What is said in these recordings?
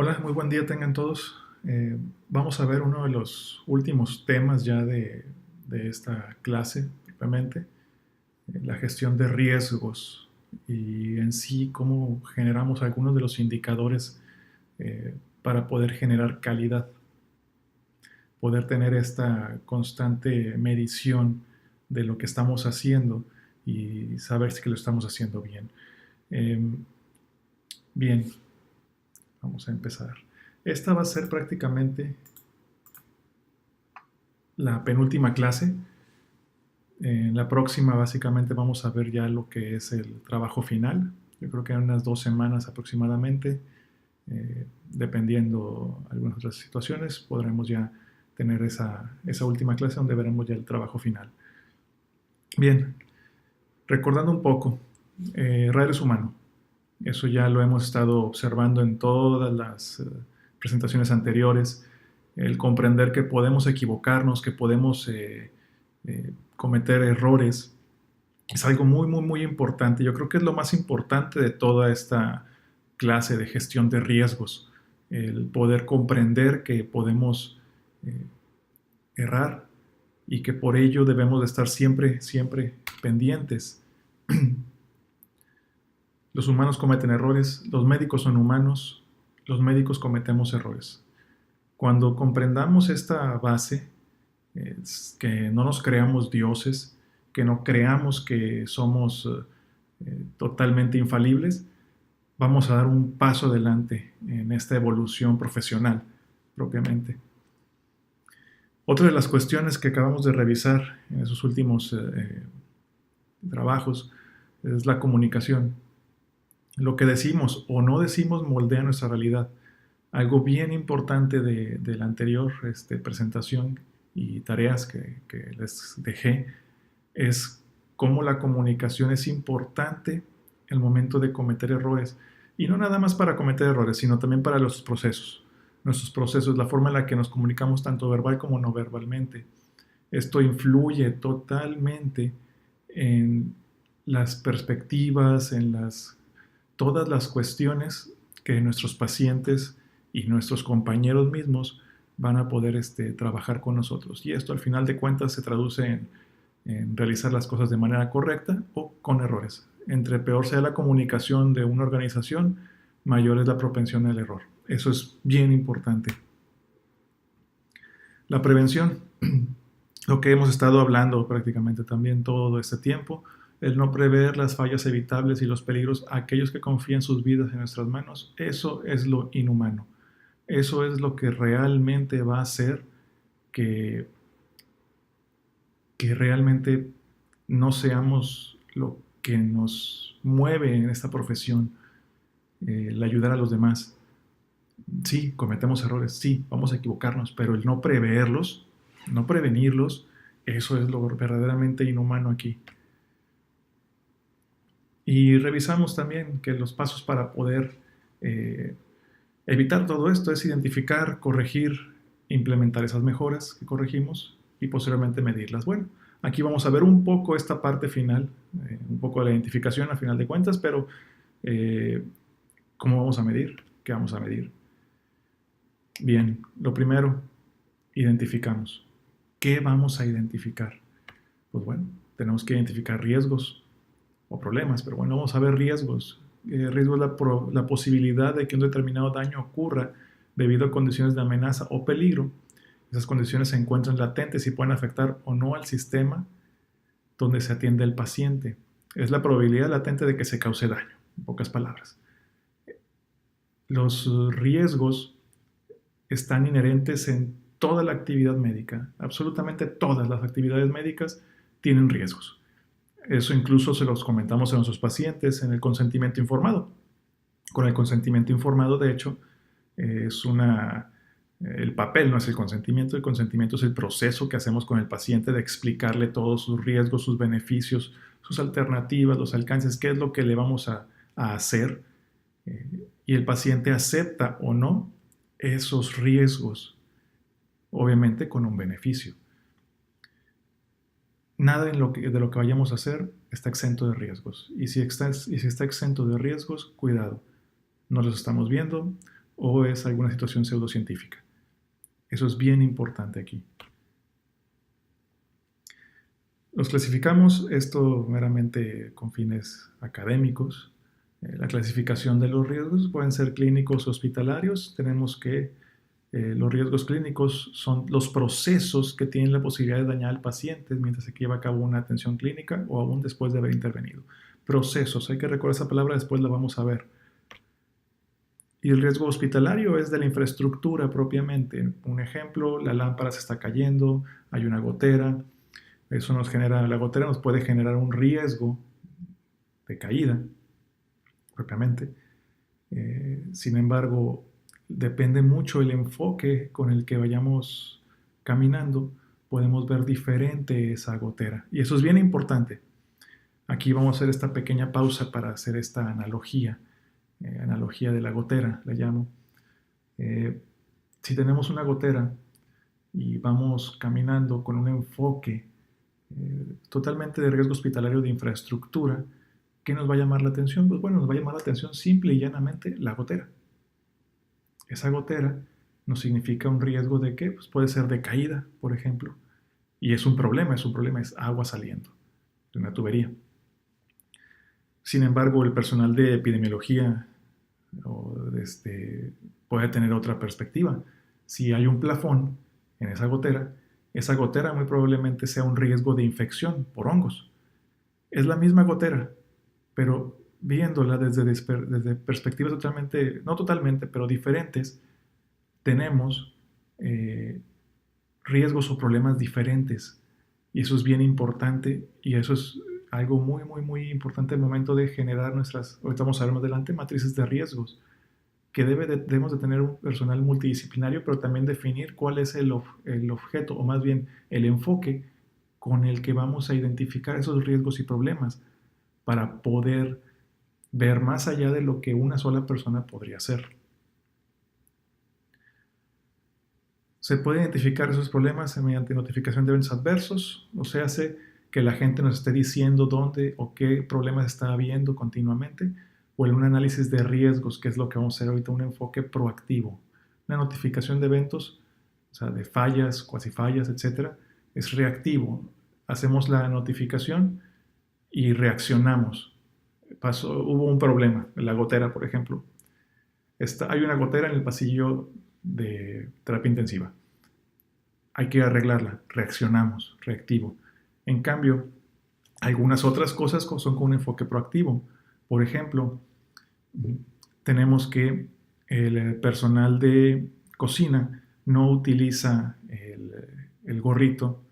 Hola, muy buen día tengan todos. Vamos a ver uno de los últimos temas ya de esta clase, propiamente, la gestión de riesgos y en sí cómo generamos algunos de los indicadores para poder generar calidad, poder tener esta constante medición de lo que estamos haciendo y saber si que lo estamos haciendo bien. Eh, Bien, vamos a empezar. Esta va a ser prácticamente la penúltima clase. En la próxima básicamente vamos a ver ya lo que es el trabajo final. Yo creo que en unas 2 semanas aproximadamente, dependiendo algunas otras situaciones, podremos ya tener esa última clase donde veremos ya el trabajo final. Bien, recordando un poco, radio es humano. Eso ya lo hemos estado observando en todas las presentaciones anteriores. El comprender que podemos equivocarnos, que podemos cometer errores, es algo muy, muy, muy importante. Yo creo que es lo más importante de toda esta clase de gestión de riesgos. El poder comprender que podemos eh, errar y que por ello debemos de estar siempre, siempre pendientes. Los humanos cometen errores, los médicos son humanos, los médicos cometemos errores. Cuando comprendamos esta base, es que no nos creamos dioses, que no creamos que somos totalmente infalibles, vamos a dar un paso adelante en esta evolución profesional propiamente. Otra de las cuestiones que acabamos de revisar en esos últimos trabajos es la comunicación. Lo que decimos o no decimos moldea nuestra realidad. Algo bien importante de la anterior presentación y tareas que les dejé es cómo la comunicación es importante en el momento de cometer errores. Y no nada más para cometer errores, sino también para los procesos. Nuestros procesos, la forma en la que nos comunicamos tanto verbal como no verbalmente. Esto influye totalmente en las perspectivas, en todas las cuestiones que nuestros pacientes y nuestros compañeros mismos van a poder trabajar con nosotros. Y esto al final de cuentas se traduce en realizar las cosas de manera correcta o con errores. Entre peor sea la comunicación de una organización, mayor es la propensión al error. Eso es bien importante. La prevención, lo que hemos estado hablando prácticamente también todo este tiempo, el no prever las fallas evitables y los peligros a aquellos que confían sus vidas en nuestras manos, eso es lo inhumano. Eso es lo que realmente va a hacer que, que realmente no seamos lo que nos mueve en esta profesión, el ayudar a los demás. Sí, cometemos errores, sí, vamos a equivocarnos, pero el no preverlos, no prevenirlos, eso es lo verdaderamente inhumano aquí. Y revisamos también que los pasos para poder eh, evitar todo esto es identificar, corregir, implementar esas mejoras que corregimos y posteriormente medirlas. Bueno, aquí vamos a ver un poco esta parte final, un poco de la identificación a final de cuentas, pero eh, ¿cómo vamos a medir? ¿Qué vamos a medir? Bien, lo primero, identificamos. ¿Qué vamos a identificar? Pues bueno, tenemos que identificar riesgos o problemas, pero bueno, vamos a ver riesgos. Riesgo es la posibilidad de que un determinado daño ocurra debido a condiciones de amenaza o peligro. Esas condiciones se encuentran latentes y pueden afectar o no al sistema donde se atiende al paciente. Es la probabilidad latente de que se cause daño, en pocas palabras. Los riesgos están inherentes en toda la actividad médica. Absolutamente todas las actividades médicas tienen riesgos. Eso incluso se los comentamos a nuestros pacientes en el consentimiento informado. Con el consentimiento informado, de hecho, es el papel no es el consentimiento es el proceso que hacemos con el paciente de explicarle todos sus riesgos, sus beneficios, sus alternativas, los alcances, qué es lo que le vamos a hacer. Y el paciente acepta o no esos riesgos, obviamente con un beneficio. Nada de lo que vayamos a hacer está exento de riesgos. Y si está exento de riesgos, cuidado. No los estamos viendo, o es alguna situación pseudocientífica. Eso es bien importante aquí. Los clasificamos, esto meramente con fines académicos. La clasificación de los riesgos pueden ser clínicos o hospitalarios. Tenemos que los riesgos clínicos son los procesos que tienen la posibilidad de dañar al paciente mientras se lleva a cabo una atención clínica o aún después de haber intervenido. Procesos, hay que recordar esa palabra, después la vamos a ver. Y el riesgo hospitalario es de la infraestructura propiamente. Un ejemplo, la lámpara se está cayendo, hay una gotera. Eso nos genera, la gotera nos puede generar un riesgo de caída propiamente. Sin embargo, depende mucho el enfoque con el que vayamos caminando, podemos ver diferente esa gotera. Y eso es bien importante. Aquí vamos a hacer esta pequeña pausa para hacer esta analogía, analogía de la gotera, la llamo. Si tenemos una gotera y vamos caminando con un enfoque totalmente de riesgo hospitalario de infraestructura, ¿qué nos va a llamar la atención? Pues bueno, nos va a llamar la atención simple y llanamente la gotera. Esa gotera nos significa un riesgo de que pues puede ser de caída, por ejemplo, y es un problema, es agua saliendo de una tubería. Sin embargo, el personal de epidemiología puede tener otra perspectiva. Si hay un plafón en esa gotera muy probablemente sea un riesgo de infección por hongos. Es la misma gotera, pero viéndola desde perspectivas totalmente, no totalmente, pero diferentes, tenemos riesgos o problemas diferentes. Y eso es bien importante y eso es algo muy, muy, muy importante al momento de generar nuestras, ahorita vamos a ver más adelante, matrices de riesgos, que debemos de tener un personal multidisciplinario, pero también definir cuál es el objeto, o más bien el enfoque con el que vamos a identificar esos riesgos y problemas para poder ver más allá de lo que una sola persona podría hacer. Se puede identificar esos problemas mediante notificación de eventos adversos, o sea, hace que la gente nos esté diciendo dónde o qué problemas está habiendo continuamente, o en un análisis de riesgos, que es lo que vamos a hacer ahorita, un enfoque proactivo. Una notificación de eventos, o sea, de fallas, cuasi fallas, etc., es reactivo. Hacemos la notificación y reaccionamos. Hubo un problema, en la gotera, por ejemplo. Hay una gotera en el pasillo de terapia intensiva. Hay que arreglarla, reaccionamos, reactivo. En cambio, algunas otras cosas son con un enfoque proactivo. Por ejemplo, tenemos que el personal de cocina no utiliza el gorrito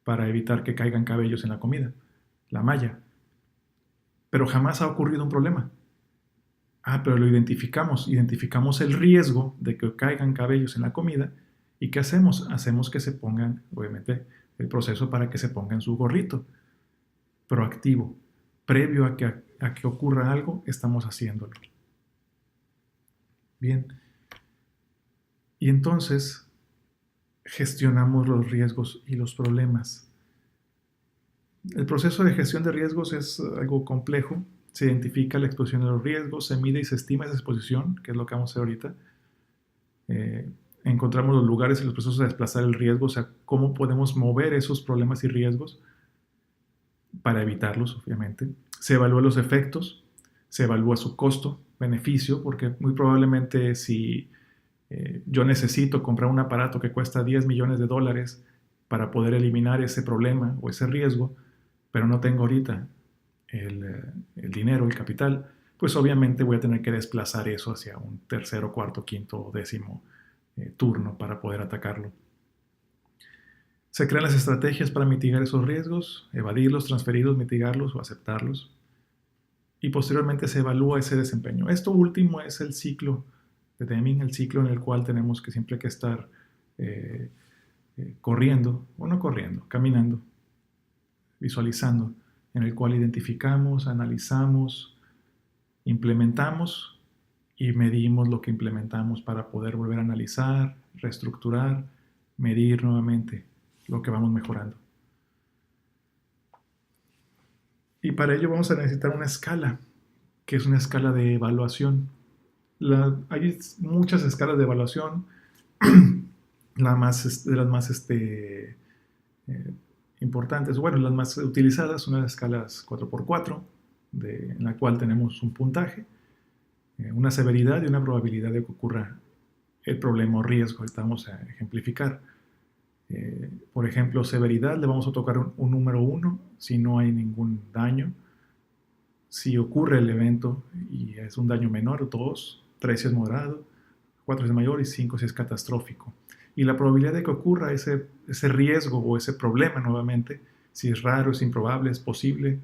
para evitar que caigan cabellos en la comida, la malla. Pero jamás ha ocurrido un problema. Pero lo identificamos el riesgo de que caigan cabellos en la comida. ¿Y qué hacemos? Hacemos que se pongan, obviamente, el proceso para que se pongan su gorrito proactivo. Previo a que ocurra algo, estamos haciéndolo. Bien. Y entonces gestionamos los riesgos y los problemas. El proceso de gestión de riesgos es algo complejo. Se identifica la exposición de los riesgos, se mide y se estima esa exposición, que es lo que vamos a hacer ahorita. Encontramos los lugares y los procesos de desplazar el riesgo, o sea, cómo podemos mover esos problemas y riesgos para evitarlos, obviamente. Se evalúan los efectos, se evalúa su costo, beneficio, porque muy probablemente si yo necesito comprar un aparato que cuesta $10 millones para poder eliminar ese problema o ese riesgo, pero no tengo ahorita el dinero, el capital, pues obviamente voy a tener que desplazar eso hacia un tercero, cuarto, quinto o décimo turno para poder atacarlo. Se crean las estrategias para mitigar esos riesgos, evadirlos, transferirlos, mitigarlos o aceptarlos. Y posteriormente se evalúa ese desempeño. Esto último es el ciclo de Deming, el ciclo en el cual tenemos que siempre que estar corriendo, o no corriendo, caminando, visualizando, en el cual identificamos, analizamos, implementamos y medimos lo que implementamos para poder volver a analizar, reestructurar, medir nuevamente lo que vamos mejorando. Y para ello vamos a necesitar una escala, que es una escala de evaluación. Hay muchas escalas de evaluación. De las más eh, importantes, bueno, las más utilizadas son las escalas 4x4, en la cual tenemos un puntaje, una severidad y una probabilidad de que ocurra el problema o riesgo que vamos a ejemplificar. Por ejemplo, severidad, le vamos a tocar un número 1 si no hay ningún daño. Si ocurre el evento y es un daño menor, 2, 3 si es moderado, 4 si es mayor y 5 si es catastrófico. Y la probabilidad de que ocurra ese riesgo o ese problema nuevamente, si es raro, es improbable, es posible,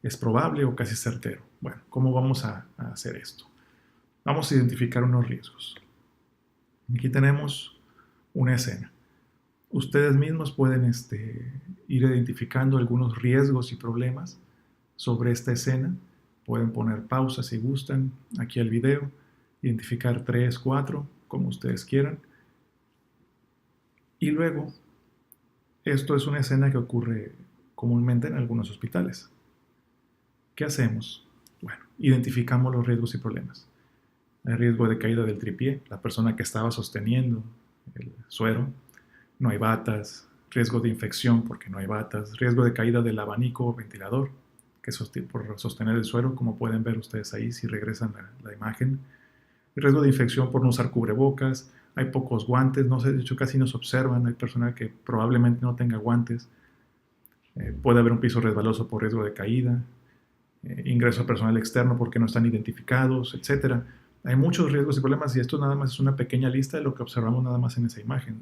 es probable o casi certero. Bueno, ¿cómo vamos a hacer esto? Vamos a identificar unos riesgos. Aquí tenemos una escena. Ustedes mismos pueden ir identificando algunos riesgos y problemas sobre esta escena. Pueden poner pausa si gustan aquí al video, identificar 3, 4, como ustedes quieran. Y luego, esto es una escena que ocurre comúnmente en algunos hospitales. ¿Qué hacemos? Bueno, identificamos los riesgos y problemas. El riesgo de caída del tripié, la persona que estaba sosteniendo el suero, no hay batas, riesgo de infección porque no hay batas, riesgo de caída del abanico o ventilador, que por sostener el suero, como pueden ver ustedes ahí si regresan la imagen, riesgo de infección por no usar cubrebocas, hay pocos guantes, no sé, de hecho casi no se observan, hay personal que probablemente no tenga guantes, puede haber un piso resbaloso por riesgo de caída, ingreso a personal externo porque no están identificados, etc. Hay muchos riesgos y problemas y esto nada más es una pequeña lista de lo que observamos nada más en esa imagen.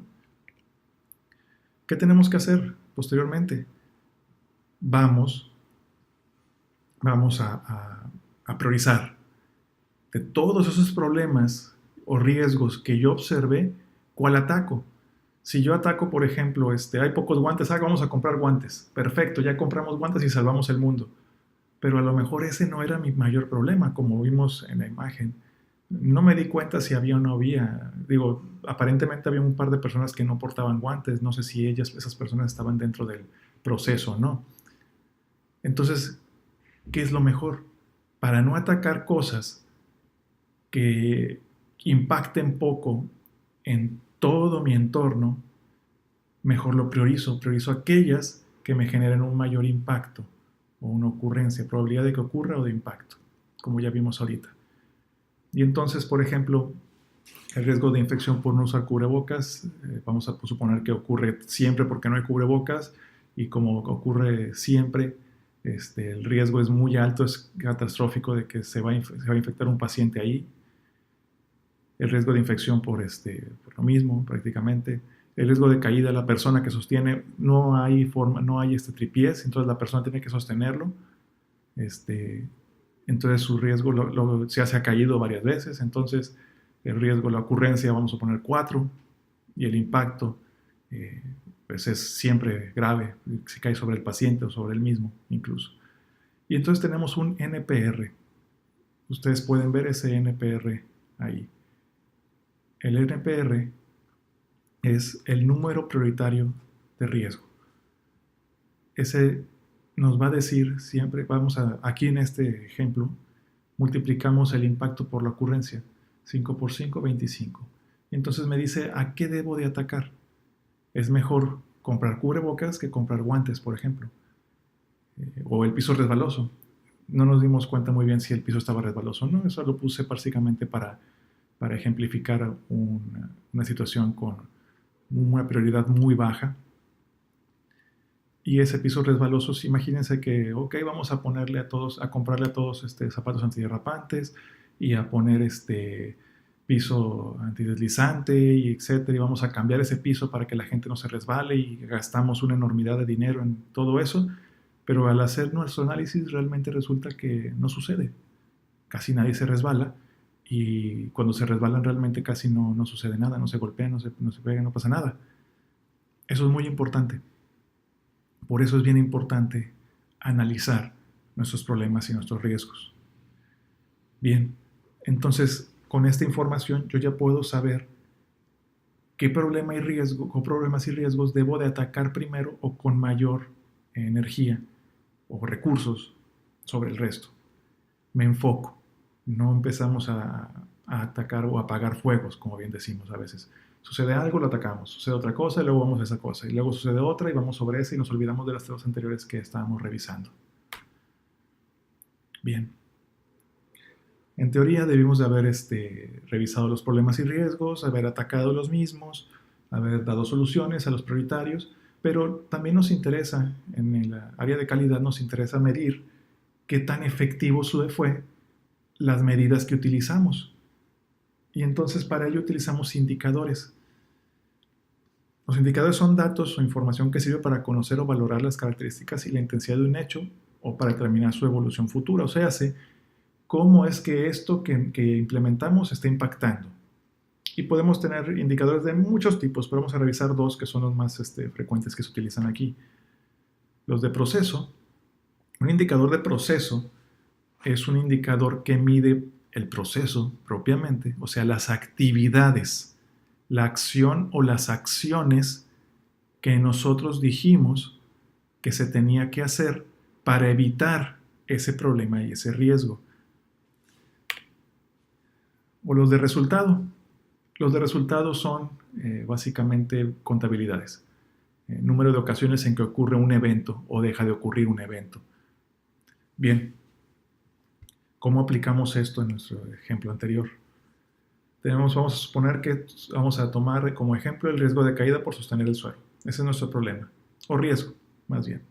¿Qué tenemos que hacer posteriormente? Vamos a priorizar de todos esos problemas o riesgos que yo observé, ¿cuál ataco? Si yo ataco, por ejemplo, hay pocos guantes, vamos a comprar guantes. Perfecto, ya compramos guantes y salvamos el mundo. Pero a lo mejor ese no era mi mayor problema, como vimos en la imagen. No me di cuenta si había o no había. Digo, aparentemente había un par de personas que no portaban guantes. No sé si esas personas estaban dentro del proceso o no. Entonces, ¿qué es lo mejor? Para no atacar cosas que impacten poco en todo mi entorno, mejor lo priorizo. Priorizo aquellas que me generen un mayor impacto o una ocurrencia, probabilidad de que ocurra o de impacto, como ya vimos ahorita. Y entonces, por ejemplo, el riesgo de infección por no usar cubrebocas, vamos a suponer que ocurre siempre porque no hay cubrebocas y como ocurre siempre, el riesgo es muy alto, es catastrófico de que se va a infectar un paciente ahí. El riesgo de infección por lo mismo prácticamente. El riesgo de caída, la persona que sostiene, no hay tripiés, entonces la persona tiene que sostenerlo. Entonces su riesgo se ha caído varias veces, entonces el riesgo, la ocurrencia, vamos a poner 4, y el impacto pues es siempre grave, si cae sobre el paciente o sobre el mismo incluso. Y entonces tenemos un NPR. Ustedes pueden ver ese NPR ahí. El NPR es el número prioritario de riesgo. Ese nos va a decir siempre, aquí en este ejemplo, multiplicamos el impacto por la ocurrencia, 5 por 5, 25. Entonces me dice a qué debo de atacar. Es mejor comprar cubrebocas que comprar guantes, por ejemplo. O el piso resbaloso. No nos dimos cuenta muy bien si el piso estaba resbaloso o no. Eso lo puse básicamente para ejemplificar una situación con una prioridad muy baja. Y ese piso resbaloso, imagínense que, ok, vamos a comprarle a todos zapatos antiderrapantes y a poner piso antideslizante y etcétera, y vamos a cambiar ese piso para que la gente no se resbale y gastamos una enormidad de dinero en todo eso, pero al hacer nuestro análisis realmente resulta que no sucede. Casi nadie se resbala y cuando se resbalan realmente casi no sucede nada, no se golpean, no se pegan, no pasa nada. Eso es muy importante. Por eso es bien importante analizar nuestros problemas y nuestros riesgos. Bien, entonces con esta información yo ya puedo saber qué problema y riesgo, o problemas y riesgos debo de atacar primero o con mayor energía o recursos sobre el resto. Me enfoco. No empezamos a a atacar o apagar fuegos, como bien decimos a veces. Sucede algo, lo atacamos, sucede otra cosa y luego vamos a esa cosa, y luego sucede otra y vamos sobre esa y nos olvidamos de las dos anteriores que estábamos revisando. Bien. En teoría debimos de haber revisado los problemas y riesgos, haber atacado los mismos, haber dado soluciones a los prioritarios, pero también nos interesa, en el área de calidad nos interesa medir qué tan efectivo fue las medidas que utilizamos. Y entonces para ello utilizamos indicadores. Los indicadores son datos o información que sirve para conocer o valorar las características y la intensidad de un hecho o para determinar su evolución futura. O sea, cómo es que esto que implementamos está impactando. Y podemos tener indicadores de muchos tipos, pero vamos a revisar dos que son los más frecuentes que se utilizan aquí. Los de proceso. Un indicador de proceso es un indicador que mide el proceso propiamente, o sea, las actividades, la acción o las acciones que nosotros dijimos que se tenía que hacer para evitar ese problema y ese riesgo. O los de resultado. Los de resultado son básicamente contabilidades. Número de ocasiones en que ocurre un evento o deja de ocurrir un evento. Bien, ¿cómo aplicamos esto en nuestro ejemplo anterior? Vamos a suponer que vamos a tomar como ejemplo el riesgo de caída por sostener el suelo. Ese es nuestro problema, o riesgo, más bien.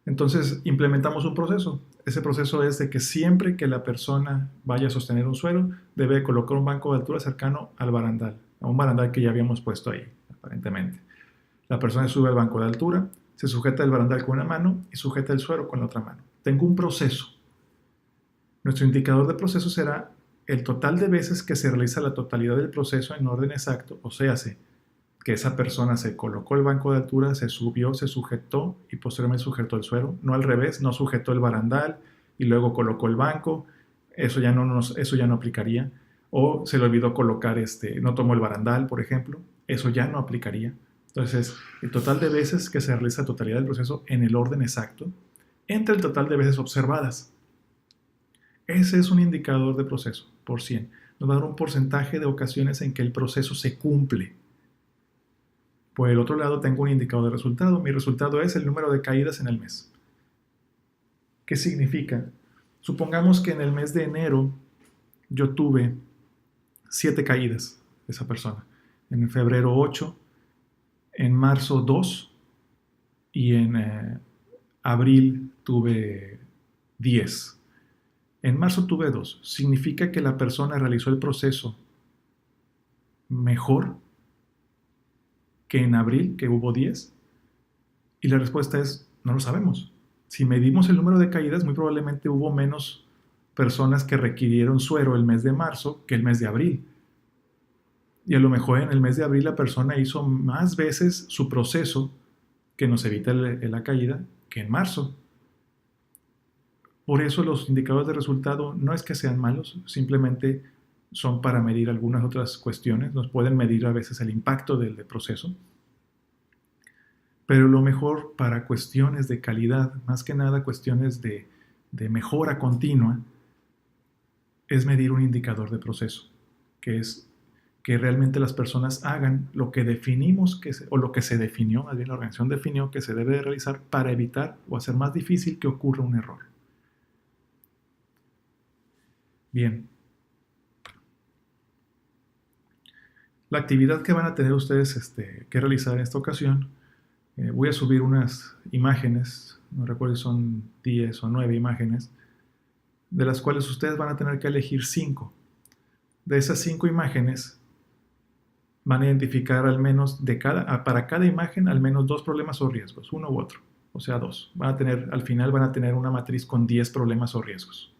Entonces, implementamos un proceso. Ese proceso es de que siempre que la persona vaya a sostener un suelo, debe colocar un banco de altura cercano al barandal, a un barandal que ya habíamos puesto ahí, aparentemente. La persona sube al banco de altura, se sujeta el barandal con una mano y sujeta el suelo con la otra mano. Tengo un proceso. Nuestro indicador de proceso será el total de veces que se realiza la totalidad del proceso en orden exacto, o sea, que esa persona se colocó el banco de altura, se subió, se sujetó y posteriormente sujetó el suelo, no al revés, no sujetó el barandal y luego colocó el banco, eso ya no aplicaría, o se le olvidó colocar, no tomó el barandal, por ejemplo, eso ya no aplicaría. Entonces, el total de veces que se realiza la totalidad del proceso en el orden exacto, entre el total de veces observadas. Ese es un indicador de proceso, por 100. Nos va a dar un porcentaje de ocasiones en que el proceso se cumple. Por el otro lado tengo un indicador de resultado. Mi resultado es el número de caídas en el mes. ¿Qué significa? Supongamos que en el mes de enero yo tuve 7 caídas de esa persona. En febrero 8, en marzo 2 y en abril tuve 10. En marzo tuve 2. ¿Significa que la persona realizó el proceso mejor que en abril, que hubo 10? Y la respuesta es, no lo sabemos. Si medimos el número de caídas, muy probablemente hubo menos personas que requirieron suero el mes de marzo que el mes de abril. Y a lo mejor en el mes de abril la persona hizo más veces su proceso que nos evita la caída que en marzo. Por eso los indicadores de resultado no es que sean malos, simplemente son para medir algunas otras cuestiones. Nos pueden medir a veces el impacto del proceso. Pero lo mejor para cuestiones de calidad, más que nada cuestiones de mejora continua, es medir un indicador de proceso, que es que realmente las personas hagan lo que definimos, o lo que se definió, más bien la organización definió que se debe de realizar para evitar o hacer más difícil que ocurra un error. Bien. La actividad que van a tener ustedes que realizar en esta ocasión, voy a subir unas imágenes, no recuerdo si son 10 o 9 imágenes, de las cuales ustedes van a tener que elegir 5. De esas 5 imágenes, van a identificar al menos para cada imagen al menos 2 problemas o riesgos, uno u otro, o sea 2. Al final van a tener una matriz con 10 problemas o riesgos.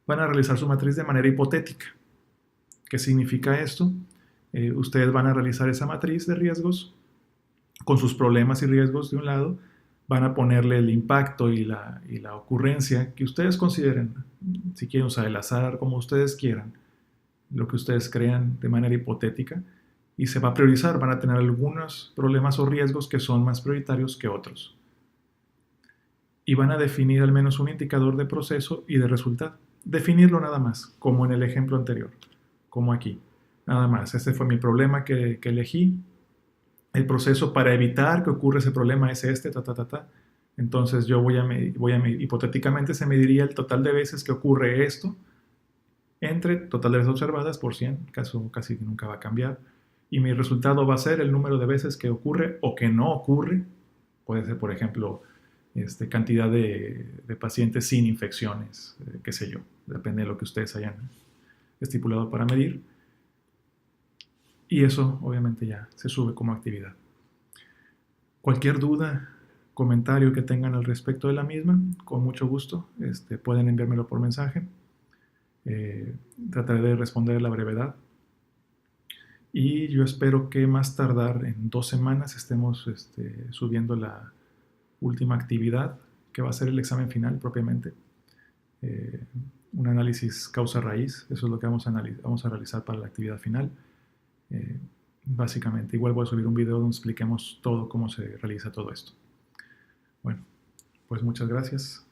Van a realizar su matriz de manera hipotética. ¿Qué significa esto? Ustedes van a realizar esa matriz de riesgos con sus problemas y riesgos de un lado, van a ponerle el impacto y la ocurrencia que ustedes consideren, si quieren usar el azar, como ustedes quieran, lo que ustedes crean de manera hipotética, y se va a priorizar. Van a tener algunos problemas o riesgos que son más prioritarios que otros. Y van a definir al menos un indicador de proceso y de resultado. definirlo nada más, como en el ejemplo anterior, como aquí. Nada más, este fue mi problema que elegí. El proceso para evitar que ocurra ese problema es este, ta, ta, ta, ta. Entonces yo hipotéticamente se mediría el total de veces que ocurre esto entre total de veces observadas por 100, caso casi nunca va a cambiar. Y mi resultado va a ser el número de veces que ocurre o que no ocurre. Puede ser, por ejemplo, cantidad de pacientes sin infecciones, qué sé yo, depende de lo que ustedes hayan estipulado para medir. Y eso obviamente ya se sube como actividad. Cualquier duda, comentario que tengan al respecto de la misma, con mucho gusto, pueden enviármelo por mensaje. Trataré de responder a la brevedad. Y yo espero que más tardar en 2 semanas estemos subiendo la última actividad, que va a ser el examen final propiamente. Un análisis causa-raíz, eso es lo que vamos a realizar para la actividad final. Básicamente, igual voy a subir un video donde expliquemos todo cómo se realiza todo esto. Bueno, pues muchas gracias.